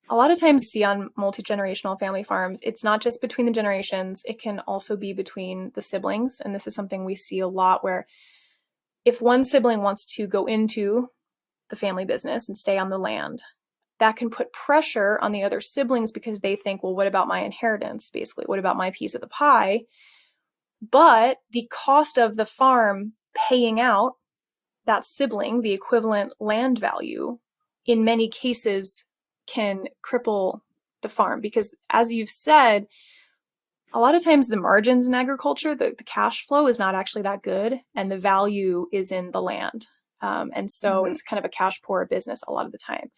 A lot of times see on multi-generational family farms, it's not just between the generations, it can also be between the siblings. And this is something we see a lot where if one sibling wants to go into the family business and stay on the land, that can put pressure on the other siblings because they think, well, what about my inheritance? Basically, what about my piece of the pie? But the cost of the farm paying out that sibling, the equivalent land value, in many cases can cripple the farm because, as you've said, a lot of times the margins in agriculture, the cash flow is not actually that good, and the value is in the land. And so it's kind of a cash poor business a lot of the time.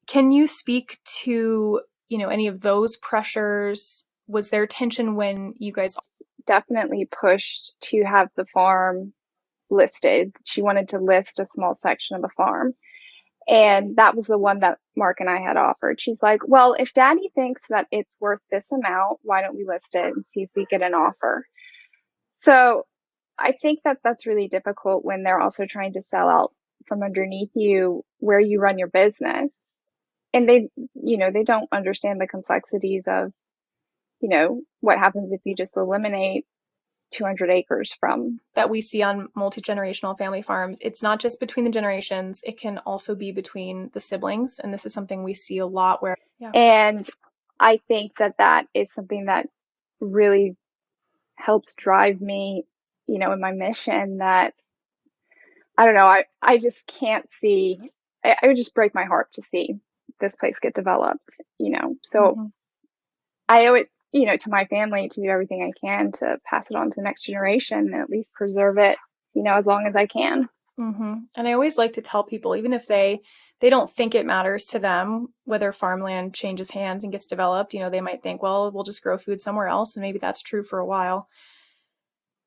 Can you speak to, any of those pressures? Was there tension when you guys definitely pushed to have the farm listed? She wanted to list a small section of the farm. And that was the one that Mark and I had offered. She's like, well, if Daddy thinks that it's worth this amount, why don't we list it and see if we get an offer? So I think that that's really difficult when they're also trying to sell out from underneath you where you run your business. And they don't understand the complexities of, what happens if you just eliminate 200 acres from. That we see on multi-generational family farms. It's not just between the generations, it can also be between the siblings. And this is something we see a lot where. Yeah. And I think that that is something that really helps drive me, in my mission, that I don't know, I just can't see, I would just break my heart to see this place get developed, so I owe it, to my family to do everything I can to pass it on to the next generation and at least preserve it, as long as I can. And I always like to tell people, even if they don't think it matters to them whether farmland changes hands and gets developed, they might think, well, we'll just grow food somewhere else. And maybe that's true for a while.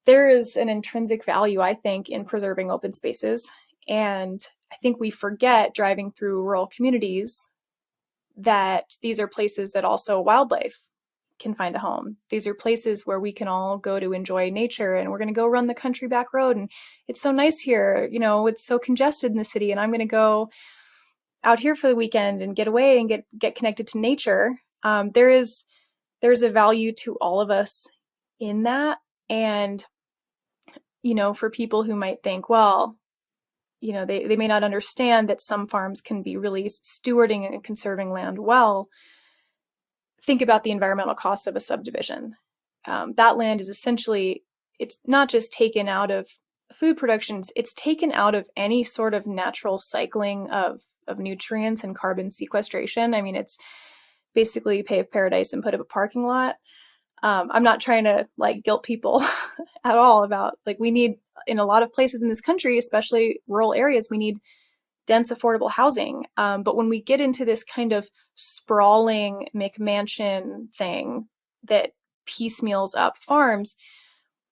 There is an intrinsic value, I think, in preserving open spaces. And I think we forget, driving through rural communities, that these are places that also wildlife can find a home. These are places where we can all go to enjoy nature, and we're going to go run the country back road. And it's so nice here. It's so congested in the city, and I'm going to go out here for the weekend and get away and get connected to nature. There's a value to all of us in that. And, for people who might think, well, they may not understand that some farms can be really stewarding and conserving land well. Think about the environmental costs of a subdivision. That land is essentially, it's not just taken out of food production, it's taken out of any sort of natural cycling of nutrients and carbon sequestration. I mean, it's basically pave paradise and put up a parking lot. I'm not trying to guilt people at all about, we need, in a lot of places in this country, especially rural areas, we need dense, affordable housing. But when we get into this kind of sprawling McMansion thing that piecemeals up farms,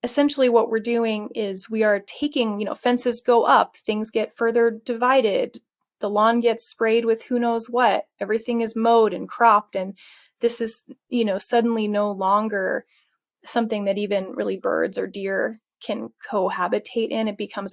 essentially what we're doing is we are taking, fences go up, things get further divided, the lawn gets sprayed with who knows what, everything is mowed and cropped, and this is, suddenly no longer something that even really birds or deer can cohabitate in. It becomes